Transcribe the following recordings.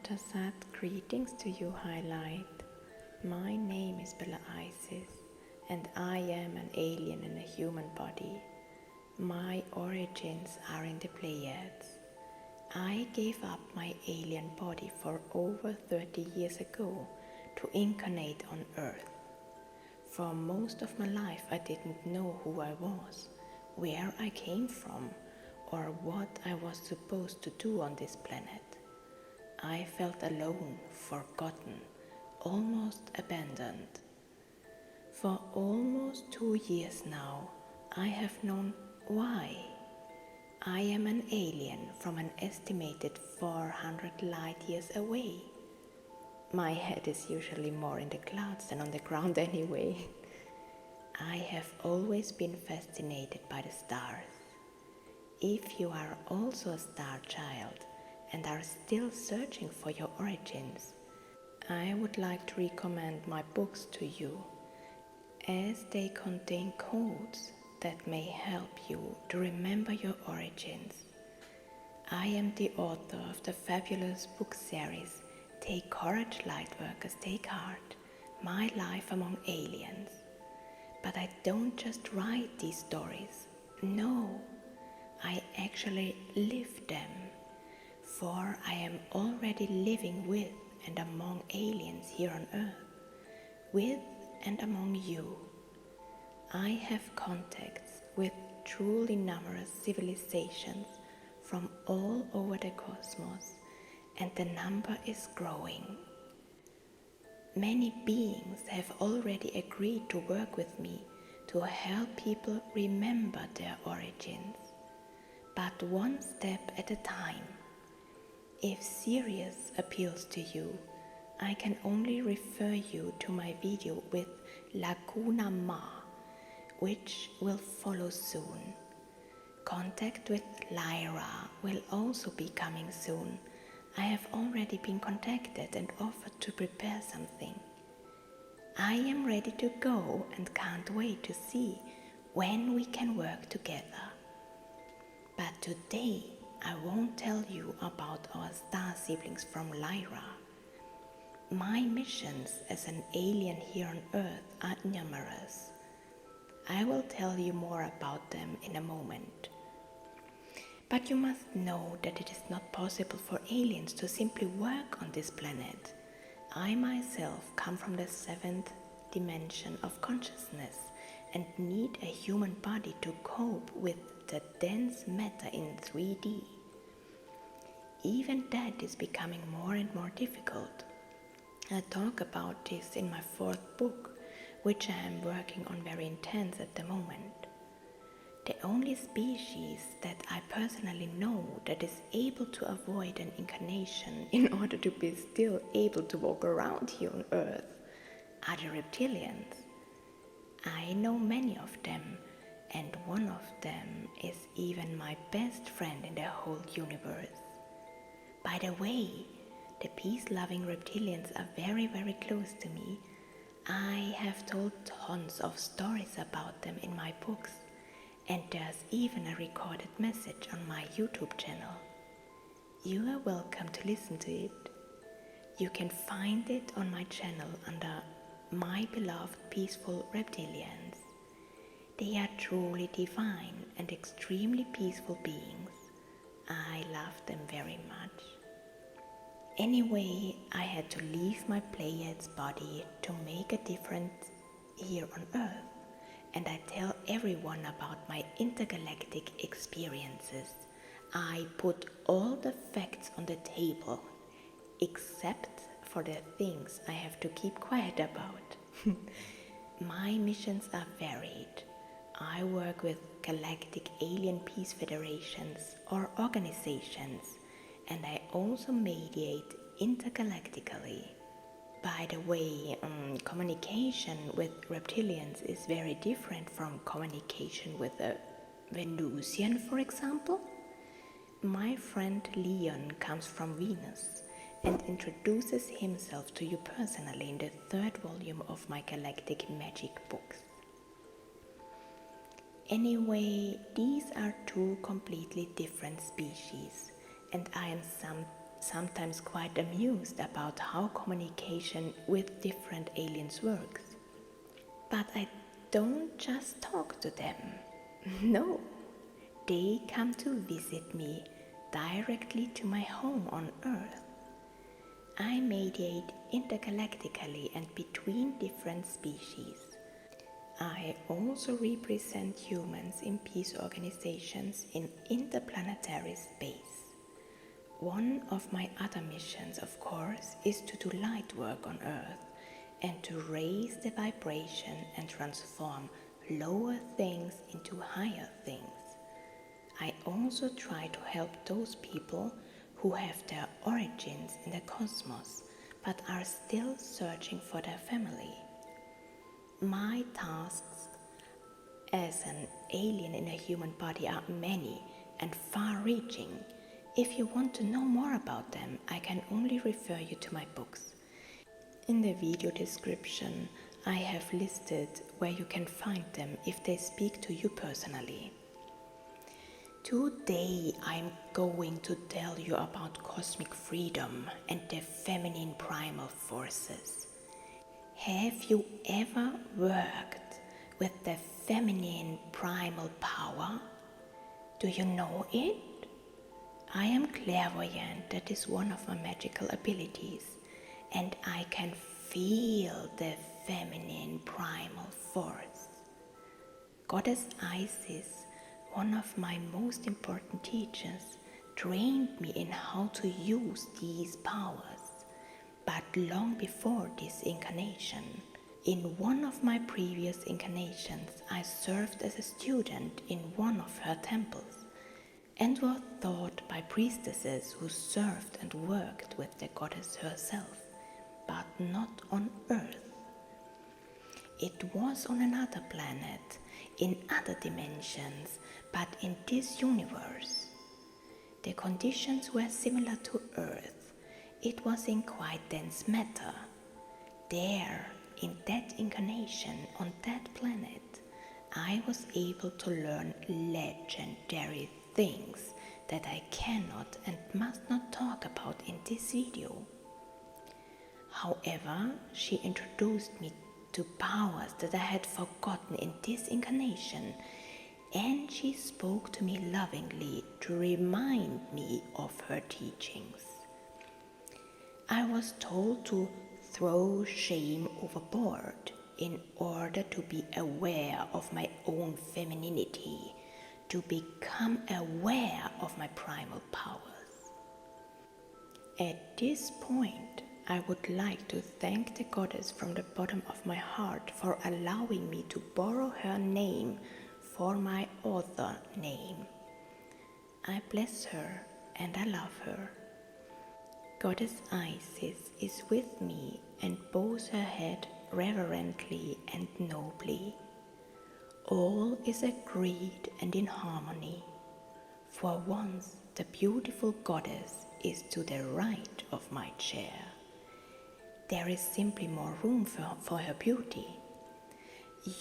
Ta Satt, greetings to you, Highlight. My name is Bella Isis, and I am an alien in a human body. My origins are in the Pleiades. I gave up my alien body for over 30 years ago to incarnate on Earth. For most of my life, I didn't know who I was, where I came from, or what I was supposed to do on this planet. I felt alone, forgotten, almost abandoned. For almost 2 years now, I have known why. I am an alien from an estimated 400 light years away. My head is usually more in the clouds than on the ground anyway. I have always been fascinated by the stars. If you are also a star child and are still searching for your origins, I would like to recommend my books to you, as they contain codes that may help you to remember your origins. I am the author of the fabulous book series Take Courage, Lightworkers, Take Heart, My Life Among Aliens. But I don't just write these stories. No, I actually live them. For I am already living with and among aliens here on Earth, with and among you. I have contacts with truly numerous civilizations from all over the cosmos, and the number is growing. Many beings have already agreed to work with me to help people remember their origins, but one step at a time. If Sirius appeals to you, I can only refer you to my video with Laguna Ma, which will follow soon. Contact with Lyra will also be coming soon. I have already been contacted and offered to prepare something. I am ready to go and can't wait to see when we can work together. But today, I won't tell you about our star siblings from Lyra. My missions as an alien here on Earth are numerous. I will tell you more about them in a moment. But you must know that it is not possible for aliens to simply work on this planet. I myself come from the 7th dimension of consciousness and need a human body to cope with the dense matter in 3D. Even that is becoming more and more difficult. I talk about this in my 4th book, which I am working on very intense at the moment. The only species that I personally know that is able to avoid an incarnation in order to be still able to walk around here on Earth are the reptilians. I know many of them, and one of them is even my best friend in the whole universe. By the way, the peace-loving reptilians are very, very close to me. I have told tons of stories about them in my books, and there's even a recorded message on my YouTube channel. You are welcome to listen to it. You can find it on my channel under My Beloved Peaceful Reptilians. They are truly divine and extremely peaceful beings. I love them very much. Anyway, I had to leave my Pleiades body to make a difference here on Earth, and I tell everyone about my intergalactic experiences. I put all the facts on the table, except for the things I have to keep quiet about. My missions are varied. I work with galactic alien peace federations or organizations, and I also mediate intergalactically. By the way, communication with reptilians is very different from communication with a Venusian, for example. My friend Leon comes from Venus and introduces himself to you personally in the 3rd volume of my galactic magic books. Anyway, these are 2 completely different species, and I am sometimes quite amused about how communication with different aliens works. But I don't just talk to them. No, they come to visit me directly to my home on Earth. I mediate intergalactically and between different species. I also represent humans in peace organizations in interplanetary space. One of my other missions, of course, is to do light work on Earth and to raise the vibration and transform lower things into higher things. I also try to help those people who have their origins in the cosmos but are still searching for their family. My tasks as an alien in a human body are many and far-reaching. If you want to know more about them, I can only refer you to my books. In the video description, I have listed where you can find them if they speak to you personally. Today I'm going to tell you about cosmic freedom and the feminine primal forces. Have you ever worked with the feminine primal power? Do you know it? I am clairvoyant, that is one of my magical abilities, and I can feel the feminine primal force. Goddess Isis, one of my most important teachers, trained me in how to use these powers, but long before this incarnation. In one of my previous incarnations, I served as a student in one of her temples and was taught by priestesses who served and worked with the goddess herself, but not on Earth. It was on another planet, in other dimensions, but in this universe. The conditions were similar to Earth. It was in quite dense matter. There, in that incarnation, on that planet, I was able to learn legendary things that I cannot and must not talk about in this video. However, she introduced me to powers that I had forgotten in this incarnation, and she spoke to me lovingly to remind me of her teachings. I was told to throw shame overboard in order to be aware of my own femininity, to become aware of my primal powers. At this point, I would like to thank the goddess from the bottom of my heart for allowing me to borrow her name for my author name. I bless her and I love her. Goddess Isis is with me and bows her head reverently and nobly. All is agreed and in harmony. For once, the beautiful goddess is to the right of my chair. There is simply more room for her beauty.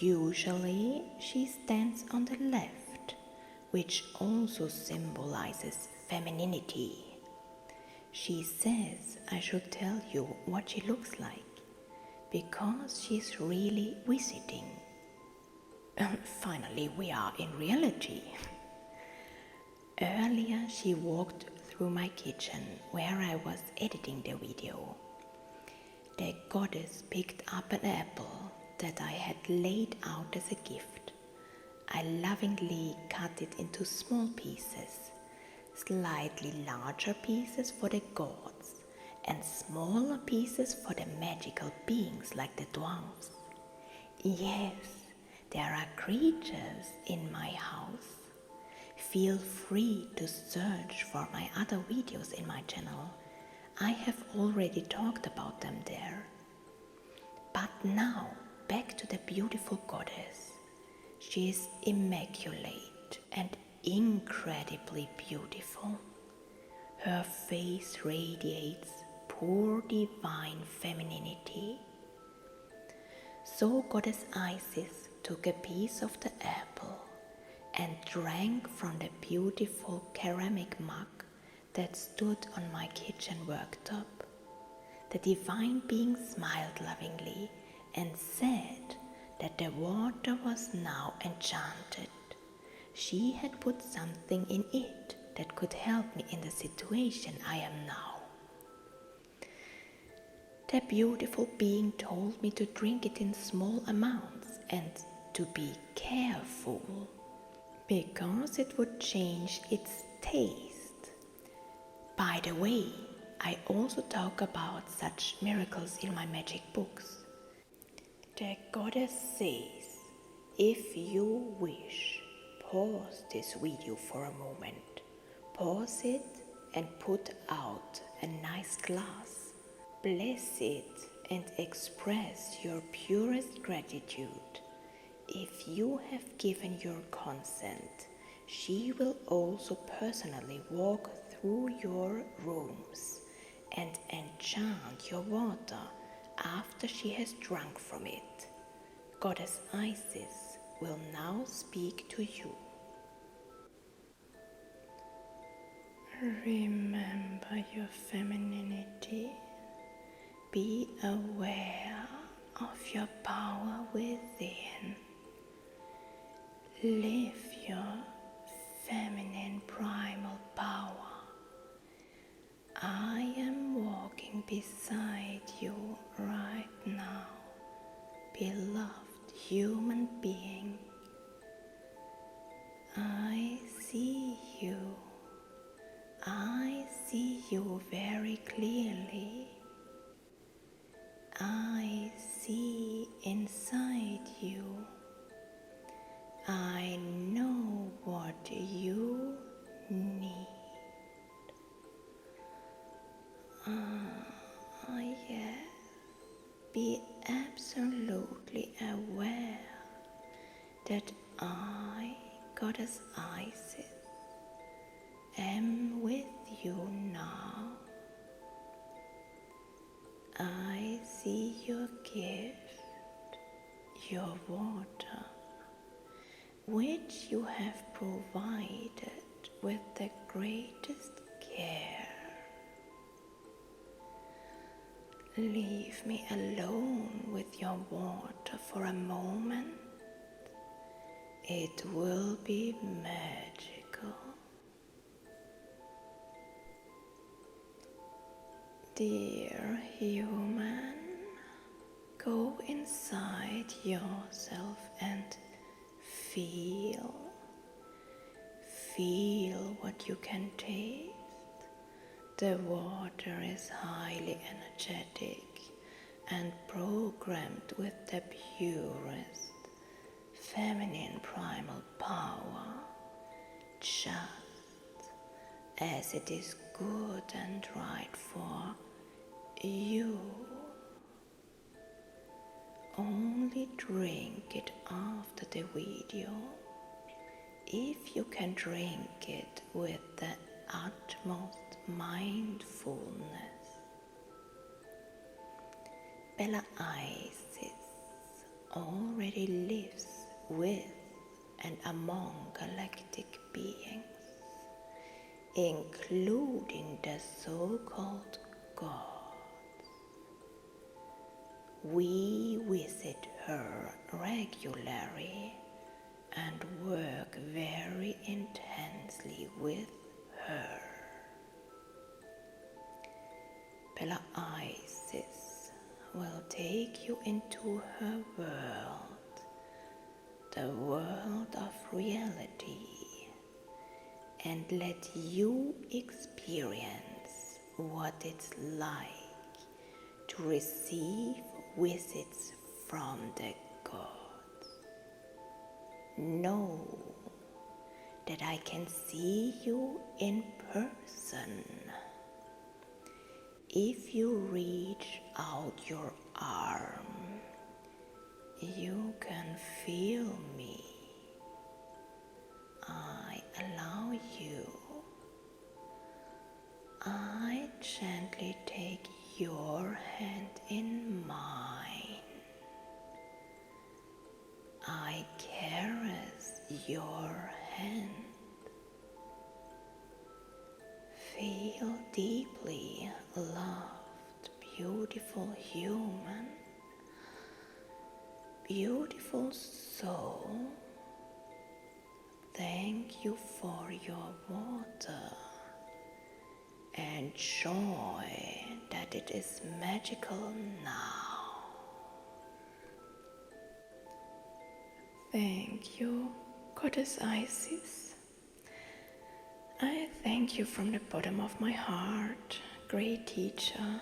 Usually, she stands on the left, which also symbolizes femininity. She says I should tell you what she looks like, because she's really visiting. Finally, we are in reality. Earlier, she walked through my kitchen where I was editing the video. The goddess picked up an apple that I had laid out as a gift. I lovingly cut it into small pieces, slightly larger pieces for the gods and smaller pieces for the magical beings like the dwarves. Yes, there are creatures in my house. Feel free to search for my other videos in my channel. I have already talked about them there. But now, back to the beautiful goddess. She is immaculate and incredibly beautiful. Her face radiates pure divine femininity. So Goddess Isis took a piece of the apple and drank from the beautiful ceramic mug that stood on my kitchen worktop. The divine being smiled lovingly and said that the water was now enchanted. She had put something in it that could help me in the situation I am now. The beautiful being told me to drink it in small amounts and to be careful, because it would change its taste. By the way, I also talk about such miracles in my magic books. The goddess says, if you wish, pause this video for a moment. Pause it and put out a nice glass. Bless it and express your purest gratitude. If you have given your consent, she will also personally walk through your rooms and enchant your water after she has drunk from it. Goddess Isis will now speak to you. Remember your femininity. Be aware of your power within. Live your feminine primal power. I am walking beside you right now, beloved human being. I see you. I see you very clearly. I see inside you. I know what you need. Yes. Be absolutely aware that I, Goddess Isis, am with you now. I see your gift, your water, which you have provided with the greatest care. Leave me alone with your water for a moment. It will be magical. Dear human, go inside yourself and feel what you can taste. The water is highly energetic and programmed with the purest feminine primal power, just as it is good and right for you. Only drink it after the video. If you can drink it with the utmost mindfulness. Bella Isis already lives with and among galactic beings, including the so-called gods. We visit her regularly and work very intensely with her. Bella Isis will take you into her world, the world of reality, and let you experience what it's like to receive visits from the gods. Know that I can see you in person. If you reach out your arm, you can feel me. I allow you. I gently take your hand in mine. I caress your hand. Feel and joy that it is magical now. Thank you, Goddess Isis. I thank you from the bottom of my heart, great teacher,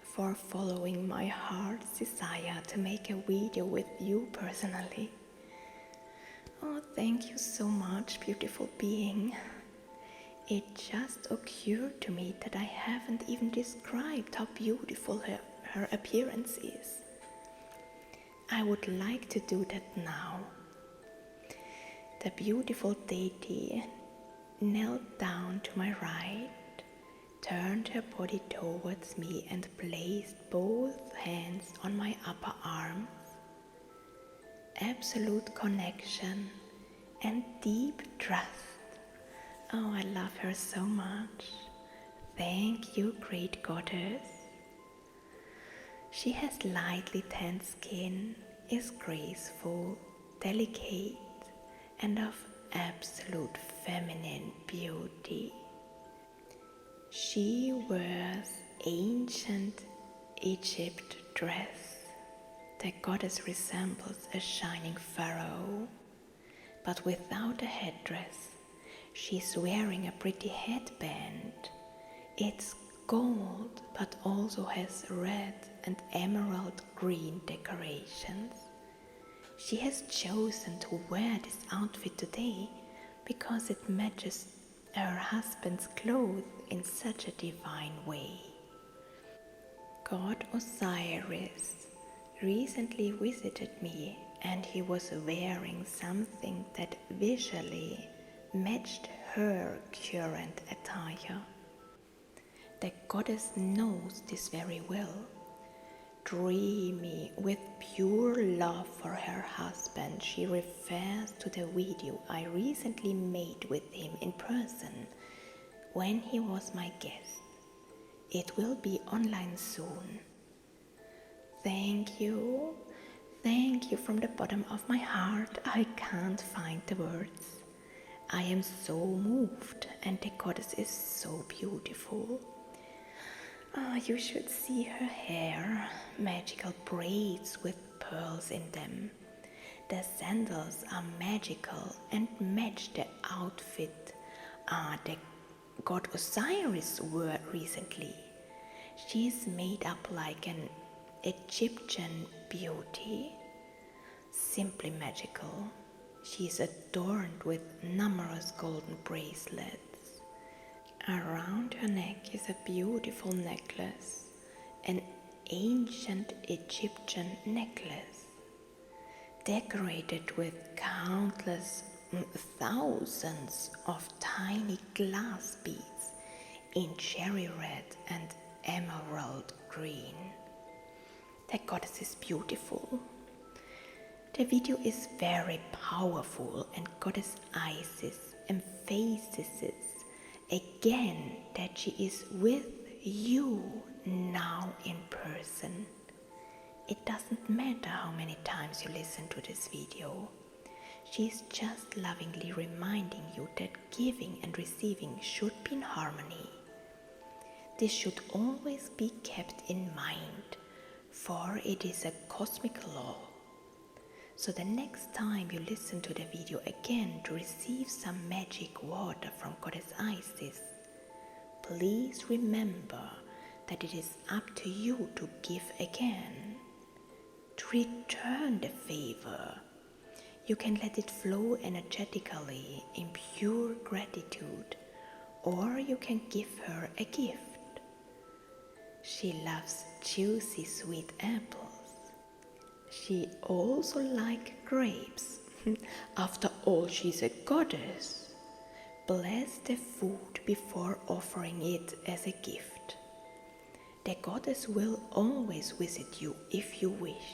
for following my heart's desire to make a video with you personally. Oh, thank you so much, beautiful being. It just occurred to me that I haven't even described how beautiful her appearance is. I would like to do that now. The beautiful deity knelt down to my right, turned her body towards me and placed both hands on my upper arms. Absolute connection and deep trust. Oh, I love her so much. Thank you, great goddess. She has lightly tanned skin, is graceful, delicate, and of absolute feminine beauty. She wears ancient Egypt dress. The goddess resembles a shining pharaoh, but without a headdress. She's wearing a pretty headband. It's gold, but also has red and emerald green decorations. She has chosen to wear this outfit today because it matches her husband's clothes in such a divine way. God Osiris recently visited me and he was wearing something that visually matched her current attire. The goddess knows this very well. Dreamy with pure love for her husband, she refers to the video I recently made with him in person when he was my guest. It will be online soon. Thank you from the bottom of my heart. I can't find the words. I am so moved, and the goddess is so beautiful. You should see her hair, magical braids with pearls in them. The sandals are magical and match the outfit the god Osiris wore recently. She is made up like an Egyptian beauty, simply magical. She is adorned with numerous golden bracelets. Around her neck is a beautiful necklace, an ancient Egyptian necklace, decorated with countless thousands of tiny glass beads in cherry red and emerald green. The goddess is beautiful. The video is very powerful, and Goddess Isis emphasizes again that she is with you now in person. It doesn't matter how many times you listen to this video. She is just lovingly reminding you that giving and receiving should be in harmony. This should always be kept in mind, for it is a cosmic law. So the next time you listen to the video again to receive some magic water from Goddess Isis, please remember that it is up to you to give again, to return the favor. You can let it flow energetically in pure gratitude, or you can give her a gift. She loves juicy sweet apples. She also likes grapes. After all, she's a goddess. Bless the food before offering it as a gift. The goddess will always visit you if you wish.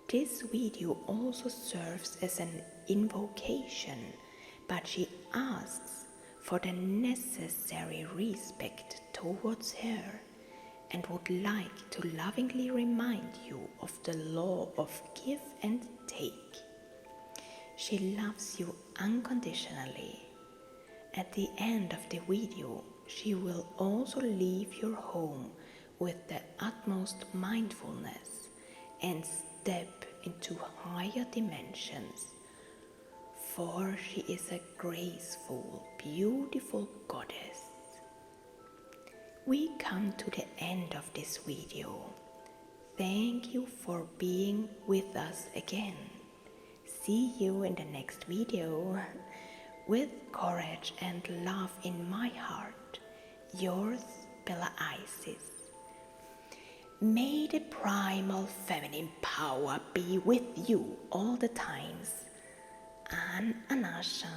This video also serves as an invocation, but she asks for the necessary respect towards her and would like to lovingly remind you of the law of give and take. She loves you unconditionally, At the end of the video, she will also leave your home with the utmost mindfulness and step into higher dimensions, for she is a graceful, beautiful goddess. We come to the end of this video. Thank you for being with us again. See you in the next video. With courage and love in my heart, yours, Bella Isis. May the primal feminine power be with you all the times. And Anasha.